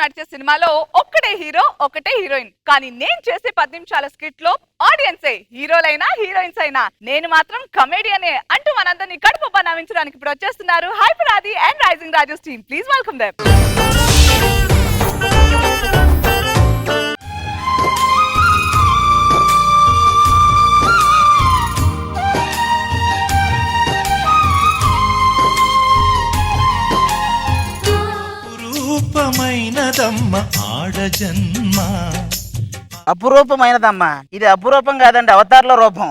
నడిచే సినిమాలో ఒక్కటే హీరో ఒకటే హీరోయిన్, కానీ నేను చేసే 10 నిమిషాల స్కిట్ లో ఆడియన్సే హీరోలైనా హీరోయిన్స్ అయినా నేను మాత్రం కమెడియనే అంటూ మనందరినీ కడుపు నవ్వించడానికి ఇప్పుడు వచ్చేస్తున్నారు hyper Aadi and rising Raju team. Please welcome them. అపురూపమైనదమ్మా. ఇది అపురూపం కాదండి, అవతార్ల రూపం.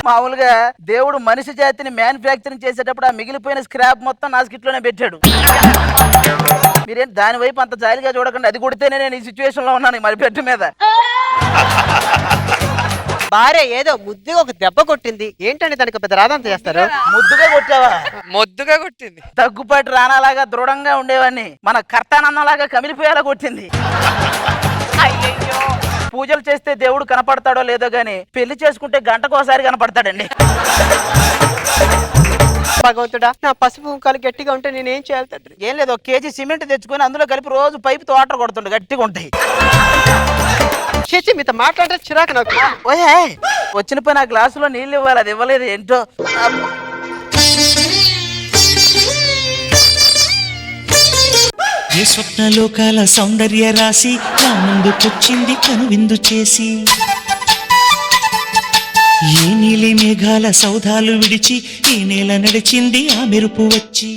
మామూలుగా దేవుడు మనిషి జాతిని మ్యానుఫ్యాక్చరింగ్ చేసేటప్పుడు ఆ మిగిలిపోయిన స్క్రాప్ మొత్తం నా స్కిట్ లోనే పెట్టాడు. మీరేం దాని వైపు అంత జాలిగా చూడకండి. అది కొడితేనే నేను ఈ సిచ్యువేషన్ లో ఉన్నాను మరి బెడ్ మీద. భార్య ఏదో ముద్దుగా ఒక దెబ్బ కొట్టింది, ఏంటంటే దానికి పెద్ద రాధంత చేస్తారు. ముద్దుగా కొట్టావా? మొద్దుగా కొట్టింది. దగ్గుపాటి రానాలాగా దృఢంగా ఉండేవాడిని, మన కర్తానందంలాగా కమిలిపోయేలా కొట్టింది. అయ్యయ్యో, పూజలు చేస్తే దేవుడు కనపడతాడో లేదో గాని పెళ్లి చేసుకుంటే గంటకోసారి కనపడతాడండి. భగవంతుడా, నా పసుపు కుంకాలు గట్టిగా ఉంటే నేనేం చేయాలి తండ్రి? ఏం లేదు, 1 కేజీ సిమెంట్ తెచ్చుకొని అందులో కలిపి రోజు పైపుతో వాటర్ కొడుతుండే, గట్టిగా ఉంటాయి. చేసి మీతో మాట్లాడే చిరాకు నాకు. ఓయే, వచ్చిన పని ఆ గ్లాసులో నీళ్ళు ఇవ్వాలి, అది ఇవ్వలేదు ఏంటో. ఏ స్వప్నలోకాల సౌందర్య రాశి నా ముందుకొచ్చింది కనువిందు చేసి, ఏ నీలి మేఘాల సౌధాలు విడిచి ఈ నేల నడిచింది ఆ మెరుపు వచ్చి.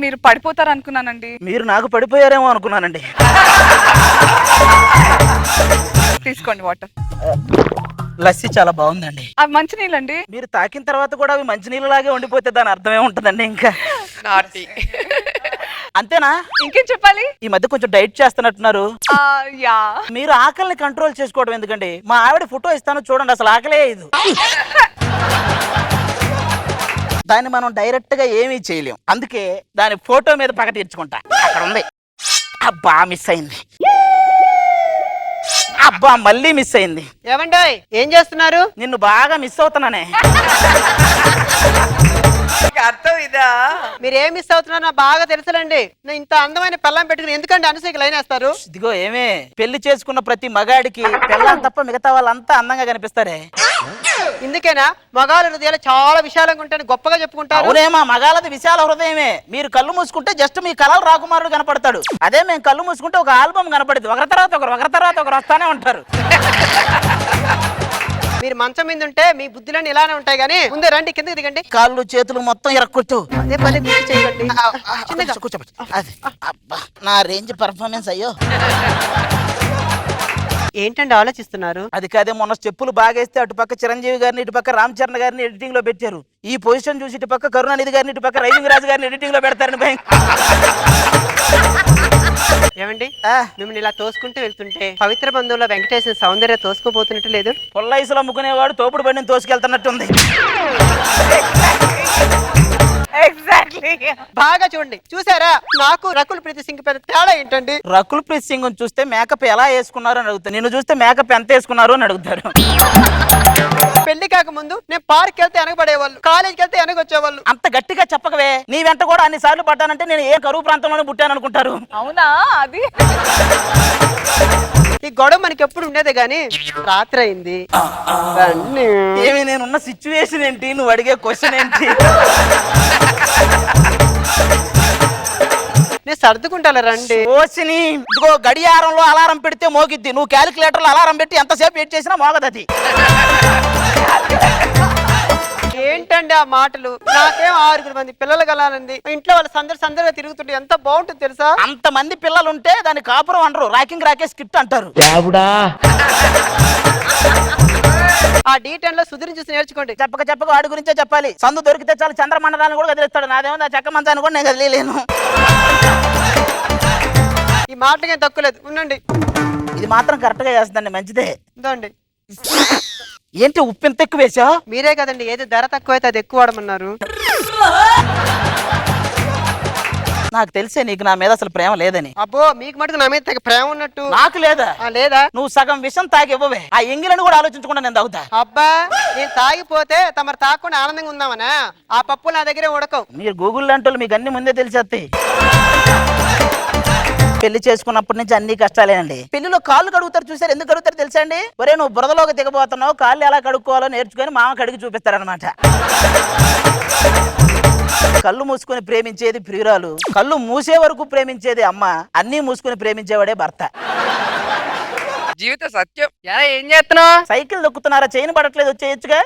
మీరు పడిపోతారు అనుకున్నానండి. మీరు నాకు పడిపోయారేమో అనుకున్నానండి. తీసుకోండి వాటర్. లస్సీ చాలా బాగుందండి. అవి మంచి నీళ్ళండి. మీరు తాకిన తర్వాత కూడా అవి మంచినీళ్ళు లాగే ఉండిపోతే దాని అర్థమే ఉంటుందండి. ఇంకా నాటి అంతేనా? ఇంకేం చెప్పాలి? ఈ మధ్య కొంచెం డైట్ చేస్తున్నట్టున్నారు. యా, మీరు ఆకలిని కంట్రోల్ చేసుకోవడం ఎందుకండి? మా ఆవిడ ఫోటో ఇస్తాను చూడండి, అసలు ఆకలే ఇది. దాన్ని మనం డైరెక్ట్ గా ఏమీ చేయలేం, అందుకే దాని ఫోటో మీద పగ తీర్చుకుంటా. అక్కడ ఉంది. అబ్బా మిస్ అయింది. అబ్బా మళ్ళీ మిస్ అయింది. ఏమండోయ్, ఏం చేస్తున్నారు? నిన్ను బాగా మిస్ అవుతున్నానే. అర్థం ఇదా? మీరు ఏం మిస్ అవుతున్నారో నాకు బాగా తెలుసులండి. నేను ఇంత అందమైన పెళ్ళం పెట్టుకుని ఎందుకంటే అనుసూయకి లైన్ వేస్తారు? ఇదిగో ఏమే, పెళ్లి చేసుకున్న ప్రతి మగాడికి పెళ్ళాం తప్ప మిగతా వాళ్ళంతా అందంగా కనిపిస్తారే. ఇందుకేనా మగాళ్ళ హృదయాలు చాలా విశాలంగా ఉంటాయని గొప్పగా చెప్పుకుంటారు? అవునేమా, మగాళ్ళది విశాల హృదయమే. మీరు కళ్ళు మూసుకుంటే జస్ట్ మీ కళలు రాకుమారుడు కనపడతాడు. అదే మేము కళ్ళు మూసుకుంటే ఒక ఆల్బమ్ కనపడుతుంది, ఒకరి తర్వాత ఒకరు వస్తానే ఉంటారు. మీరు మంచం మీద ఉంటే మీ బుద్ధులన్నీ ఇలానే ఉంటాయి, కానీ ముందే రండి కిందకి దిగండి. కాళ్ళు చేతులు మొత్తం ఇరక్కొట్టు. అదే పని గుర్తు చేయండి. చిన్నగా కూర్చోబెట్టు. అది అబ్బా నా రేంజ్ పర్ఫార్మెన్స్. అయ్యో ఏంటండి ఆలోచిస్తున్నారు? అది కాదే, మొన్న స్టెప్పులు బాగేస్తే అటుపక్క చిరంజీవి గారిని ఇటుపక్క రామ్ చరణ్ గారిని ఎడిటింగ్ లో పెట్టారు. ఈ పొజిషన్ చూసి ఇటుపక్క కరుణానిధి గారిని ఇటుపక్క రైజింగ్ రాజు గారిని ఎడిటింగ్ లో పెడతారని భయం. ఏమండి, మిమ్మల్ని ఇలా తోసుకుంటూ వెళ్తుంటే పవిత్ర బంధువుల వెంకటేశ్వర సౌందర్య తోసుకుపోతున్నట్టు లేదు? పొల్లైసులు అమ్ముకునేవాడు తోపుడు బండిని తోసుకెళ్తున్నట్టుంది. ఎగ్జాక్ట్లీ. బాగా చూడండి. చూసారా, నాకు రకుల్ ప్రీతి సింగ్ పెద్ద తేడా ఏంటండి? రకుల్ ప్రీత్ సింగ్ చూస్తే మేకప్ ఎలా వేసుకున్నారు అని అడుగుతారు, నిన్ను చూస్తే మేకప్ ఎంత వేసుకున్నారు అని అడుగుతారు. పెళ్లి కాక ముందు నేను పార్క్ వెళ్తే వెనకబడేవాళ్ళు, కాలేజీకి వెళ్తే వెనకొచ్చేవాళ్ళు. అంత గట్టిగా చెప్పకవే. నీ వెంట కూడా అన్ని సార్లు పడ్డానంటే నేను ఏ కరువు ప్రాంతంలోనే పుట్టాను అనుకుంటారు. అవునా? అది ఈ గొడవ మనకి ఎప్పుడు ఉండేదే గాని రాత్రి అయింది. ఏమి నేనున్న సిచ్యువేషన్ ఏంటి, నువ్వు అడిగే క్వశ్చన్ ఏంటి? నేను సర్దుకుంటాను రండి. ఓసిని ఇదిగో, గడియారంలో అలారం పెడితే మోగిద్ది, నువ్వు క్యాలిక్యులేటర్ లో అలారం పెట్టి ఎంతసేపు వెయిట్ చేసినా మోగదది. ఏంటండి ఆ మాటలు? నాకేం 6 మంది పిల్లలు కలాలండి. ఇంట్లో వాళ్ళు సందర్గా తిరుగుతుంటే ఎంత బాగుంటుంది తెలుసా? అంతమంది పిల్లలుంటే దాన్ని కాపురం అనరు, రాకింగ్ రాకేష్ కిట్ అంటారు. ఆ D10 లో సుధీర్ చూసి నేర్చుకోండి. చెప్పక వాడి గురించే చెప్పాలి. సందు దొరికితే చాలు చంద్రమండలాన్ని కూడా కదిలిస్తాడు. నాదేమో నా చెక్క మంచాన్ని కూడా నేను కదిలేను. ఈ మాటలకేం తక్కువలేదు, ఉండండి. ఇది మాత్రం కరెక్ట్ గా చేస్తుందండి, మంచిదే. ఇదండి. ఏంటి ఉప్పు ఎంత ఎక్కువ వేసా? మీరే కదండి ఏది ధర తక్కువ అయితే అది ఎక్కువ వాడమన్నారు. నాకు తెలిసే నీకు నా మీద అసలు ప్రేమ లేదని. అబ్బో మీకు మటుకు నా మీద తెగ ప్రేమ ఉన్నట్టు. నాకు లేదా? లేదా? నువ్వు సగం విషం తాగి ఇవ్వవే, ఆ ఎంగిలను కూడా ఆలోచించకుండా నేను తాగుతా. అబ్బా నేను తాగిపోతే తమరు తాగకుండా ఆనందంగా ఉందామనా? ఆ పప్పులు నా దగ్గరే ఉడకవు. మీరు గూగుల్ లాంటి వాళ్ళు, మీకు అన్ని ముందే తెలిసేస్తాయి. పెళ్లి చేసుకున్నప్పటి నుంచి అన్ని కష్టాలేనండి. పెళ్లిలో కాళ్ళు కడుగుతారు చూసారు, ఎందుకు కడుగుతారు తెలుసా అండి? ఒరే నువ్వు బురదలోకి దిగబోతున్నావు, కాళ్ళు ఎలా కడుక్కోవాలో నేర్చుకొని మామ కడిగి చూపిస్తారనమాట. కళ్ళు మూసుకొని ప్రేమించేది ప్రియురాలు, కళ్ళు మూసే వరకు ప్రేమించేది అమ్మ, అన్నీ మూసుకొని ప్రేమించేవాడే భర్త. జీవిత సత్యం. ఏం చేస్తున్నావు? సైకిల్ దొక్కుతున్నారా? చైన్ పడట్లేదు, వచ్చేయచ్చుగా.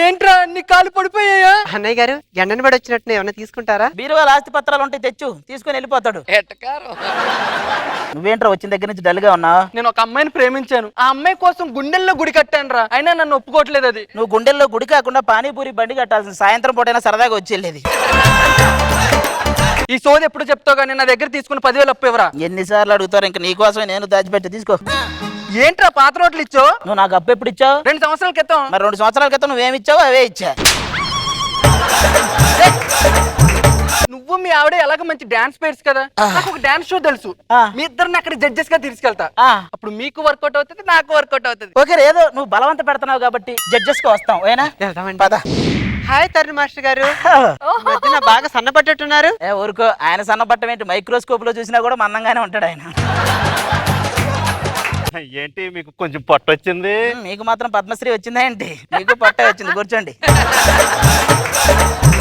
ఏంట్రా నీ కాలు పడిపోయాయా? అన్నయ్య గారు ఎండని పడి వచ్చినట్టు ఏమన్నా తీసుకుంటారా? బీరువాల ఆస్తి పత్రాలు ఉంటే తెచ్చు, తీసుకొని వెళ్ళిపోతాడు. ఎట్టకారం. నువ్వేంట్రా వచ్చిన దగ్గర నుంచి డల్ గా ఉన్నావు? నేను ఒక అమ్మాయిని ప్రేమించాను. ఆ అమ్మాయి కోసం గుండెల్లో గుడి కట్టాను రా, అయినా నన్ను ఒప్పుకోవట్లేదు. అది నువ్వు గుండెల్లో గుడి కాకుండా పానీపూరి బండి కట్టాల్సింది, సాయంత్రం పూటైనా సరదాగా వచ్చి వెళ్ళేది. ఈ సోది ఎప్పుడు చెప్తావు కానీ నా దగ్గర తీసుకుని 10,000 అప్పు ఇవ్వరా? ఎన్నిసార్లు అడుగుతారు, ఇంక నీకోసమే నేను దాచిపెట్టి తీసుకో. ఏంట్రా పాత రోడ్లు ఇచ్చావు? నువ్వు నాకు అప్పు ఎప్పుడు ఇచ్చావు? 2 సంవత్సరాల క్రితం. మరి 2 సంవత్సరాల క్రితం నువ్వేమి ఇచ్చావు అవే ఇచ్చా. నువ్వు మీ ఆవిడ ఎలాగ మంచి డాన్స్ పేర్స్ కదా, నాకు ఒక డాన్స్ షో తెలుసు. మీ ఇద్దరిని అక్కడ జడ్జెస్ గా తీసుకెళ్తా. అప్పుడు మీకు వర్కౌట్ అవుతుంది, నాకు వర్కౌట్ అవుతుంది. ఓకే, ఏదో నువ్వు బలవంత పెడుతున్నావు కాబట్టి జడ్జెస్ కి వస్తాం. ఏనా పద. హాయ్ తరుణ్ మాస్టర్ గారు, మధ్యన బాగా సన్నపడ్డట్టున్నారు. ఊరుకో, ఆయన సన్నబట్టం ఏంటి, మైక్రోస్కోప్ లో చూసినా కూడా మందంగానే ఉంటాడు ఆయన. ఏంటి మీకు కొంచెం పొట్ట వచ్చింది? మీకు మాత్రం పద్మశ్రీ వచ్చిందా ఏంటి? మీకు పొట్ట వచ్చింది, కూర్చోండి.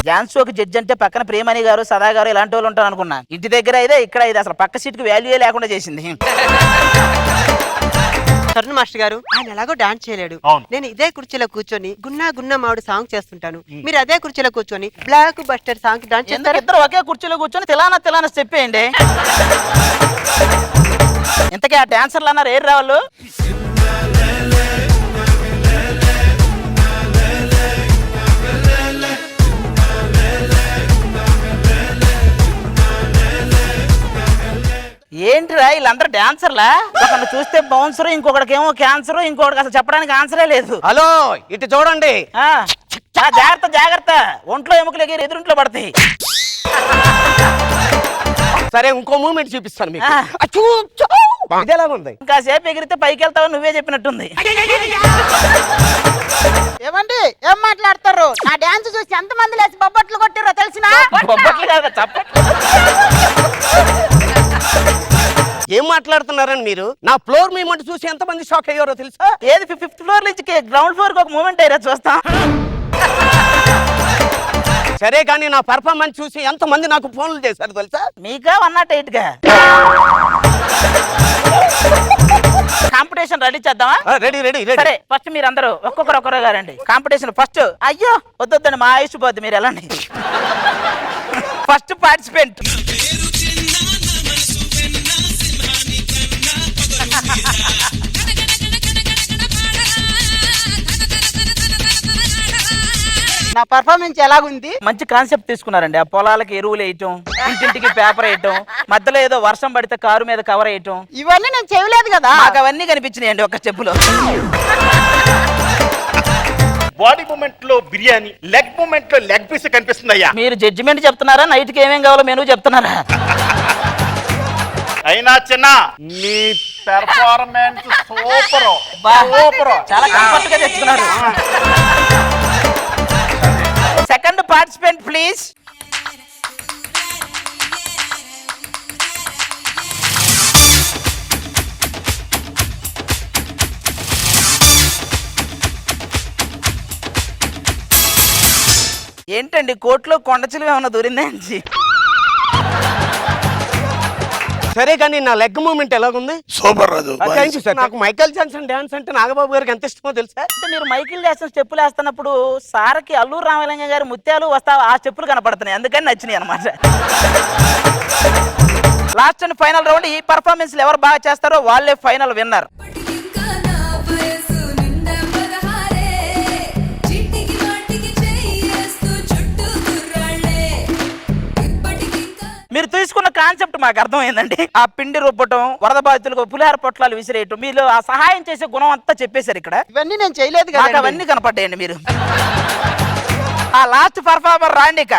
డాన్స్ షోకి జడ్జి అంటే పక్కన ప్రేమణి గారు, సదా గారు ఇలాంటి వాళ్ళు ఉంటారు అనుకున్నా. ఇంటి దగ్గర అయితే ఇక్కడ అయితే అసలు పక్క సీట్ కి వాల్యూ లేకుండా చేసింది. తరుణ్ మాస్టర్ గారు ఆయన ఎలాగో డాన్స్ చేయలేడు. నేను ఇదే కుర్చీలో కూర్చొని గున్నా గున్నా మామిడి సాంగ్ చేస్తుంటాను, మీరు అదే కుర్చీలో కూర్చొని బ్లాక్ బస్టర్ సాంగ్ డాన్స్ చేస్తారు. ఇద్దరు ఒకే కుర్చీలో కూర్చొని తిలానా చెప్పేయండి. ఇంతకీ ఆ డాన్సర్లు అన్నారు ఏరు రావాళ్ళు? ఏంటిరా వీళ్ళందరూ డాన్సర్లా? ఒకరిని చూస్తే బౌన్సర్, ఇంకొకటికేమో క్యాన్సర్, ఇంకొకటికి అసలు చెప్పడానికి ఆన్సరే లేదు. హలో ఇటు చూడండి. జాగ్రత్త జాగ్రత్త, ఒంట్లో ఎముకలు ఎగిరి ఎదురింట్లో పడతాయి. సరే ఇంకో మూమెంట్ చూపిస్తాను మీకు. ఇది ఎలా ఉంది? ఇంకా సేపు ఎగిరితే పైకి వెళ్తావు, నువ్వే చెప్పినట్టుంది. ఏమండి ఏం మాట్లాడతారు? నా డాన్స్ చూసి ఎంత మంది లేచి బొబ్బట్లు కొట్టిరో తెలిసినా? బొబ్బట్లు కాదు, చప్పట్లు. ఏం మాట్లాడుతున్నారని మీరు? నా ఫ్లోర్ మూమెంట్ చూసి ఎంత మంది షాక్ అయ్యారో తెలుసా? ఏది 5th ఫ్లోర్ నుంచి గ్రౌండ్ ఫ్లోర్ కి ఒక మూమెంట్ అయ్యారా చూస్తాం. సరే కానీ నా పర్ఫార్మెన్స్ చూసి ఎంత మంది నాకు ఫోన్లు చేశారు తెలుసా? మీకా 108 గా కాంపిటీషన్ రెడీ చేద్దామా? రెడీ రెడీ సరే ఫస్ట్ మీరు అందరూ ఒక్కొక్కరు గారండి. Competition first. అయ్యో వద్దండి, మా ఆయుష్ పోద్ది, మీరు వెళ్ళండి. ఫస్ట్ పార్టిసిపెంట్ నా పర్ఫార్మెన్స్ ఎలాగుంది? మంచి కాన్సెప్ట్ తీసుకున్నారండి. ఆ పొలాలకి ఎరువులు వేయటం, ఇంటింటికి పేపర్ వేయటం, మధ్యలో ఏదో వర్షం పడితే కారు మీద కవర్ వేయటం, ఇవన్నీ నేను చేయలేదు కదా. మాకు అవన్నీ కనిపించినాయండి ఒక స్టెప్పులో. బాడీ మూమెంట్ లో బిర్యానీ, లెగ్ మూమెంట్ లో లెగ్ పీస్ కనిపిస్తుంది అయ్యా. మీరు జడ్జిమెంట్ చెప్తున్నారా, నైట్ కి ఏమేం కావాలో మెనూ చెప్తున్నారా? అయినా చిన్న నీ పెర్ఫార్మెన్స్ సూపర్ సూపర్. చాలా కంఫర్ట్ గా తెచ్చుకున్నారు. Second participant please. ఏంటండి కోట్లో కొండచిలువ ఏమన్నా దూరిందండి? సరే కానీ నా లెగ్ మూమెంట్ ఎలాగుంది? సూపర్ రాజు. నాకు మైకేల్ జాన్సన్ డాన్స్ అంటే నాగబాబు గారికి ఎంత ఇష్టమో తెలుసా? అంటే మీరు మైకిల్ జాక్సన్ స్టెప్పులు వేస్తున్నప్పుడు సార్కి అల్లూరు రామలింగం గారు ముత్యాలు వస్తా ఆ స్టెప్పులు కనపడుతున్నాయి, అందుకని నచ్చినాయి అనమాట. Last and final round. ఈ పర్ఫార్మెన్స్ ఎవరు బాగా చేస్తారో వాళ్ళే ఫైనల్ విన్నర్. మీరు తీసుకున్న కాన్సెప్ట్ మాకు అర్థమైందండి. ఆ పిండి రుబ్బటం, వరద బాధితులకు పులిహార పొట్లాలు విసిరేయటం, మీరు ఆ సహాయం చేసే గుణం అంతా చెప్పేశారు ఇక్కడ. ఇవన్నీ నేను చేయలేదు మాకు కదా. అవన్నీ కనపడ్డాయండి. మీరు ఆ లాస్ట్ పర్ఫార్మర్ రాండి ఇక.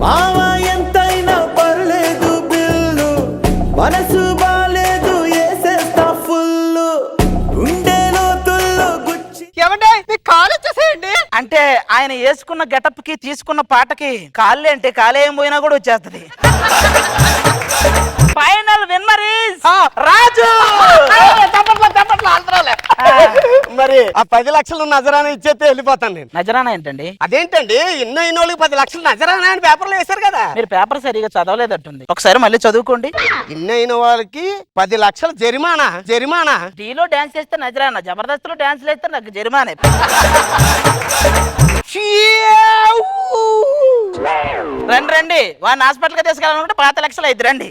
మావా ఎంతైనా పర్లేదు బిల్లు మనసు బాలేదు ఏసేస్తా ఫుల్ గుండెలో తుల్లు గుచ్చి ఏమంటే మీకు కాల్ వచ్చేసేయండి. అంటే ఆయన వేసుకున్న గెటప్ కి తీసుకున్న పాటకి కాళ్ళే అంటే కాలే ఏం పోయినా కూడా వచ్చేస్తది. ఫైనల్ విన్నర్ ఇస్ రాజు. మరి ఆ 10 లక్షలు నజరానా ఇచ్చేస్తే వెళ్ళిపోతాను నేను. నజరానా ఏంటండి? అదేంటండి ఎన్నో ఇన్నోళ్ళకి 10 లక్షలు నజరానా అని పేపర్లో వేశారు కదా. మీరు పేపర్ సరిగా చదవలేదట్టుంది. ఒకసారి మళ్ళీ చదువుకోండి. ఇన్నో అయిన వాళ్ళకి 10 లక్షలు జరిమానా. జరిమానా టీలో డాన్స్ చేస్తే నజరానా, జబర్దస్త్ లో డాన్స్ చేస్తే నాకు జరిమానే. రండి రండి, వాడిని హాస్పిటల్కి తీసుకెళ్ళాలంటే 5 లక్షలు అయితే రండి.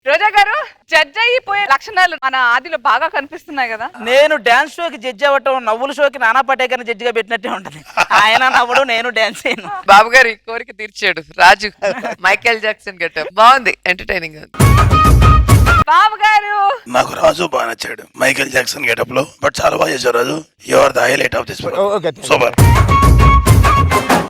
రోజా గారు, జడ్జ్ అయిపోయే లక్షణాలు మన ఆదిలో బాగా కనిపిస్తున్నాయి కదా. నేను డాన్స్ షోకి జడ్జి అవ్వటం నవ్వుల షోకి నానా పటేకర్ జడ్జిగా పెట్టినట్టే ఉంటది. ఆయన నవ్వడు, నేను డాన్స్ చేయను. బాబు గారు ఈ కోరిక తీర్చాడు రాజు. మైకేల్ జాక్సన్ గెటప్ బాగుంది, ఎంటర్టైనింగ్. బాబు గారు, నాకు రాజు బాగా నచ్చాడు మైకేల్ జాక్సన్ గెటప్ లో. బట్ చాలా బాగా చేశారు Raju. You are the highlight of this. Super.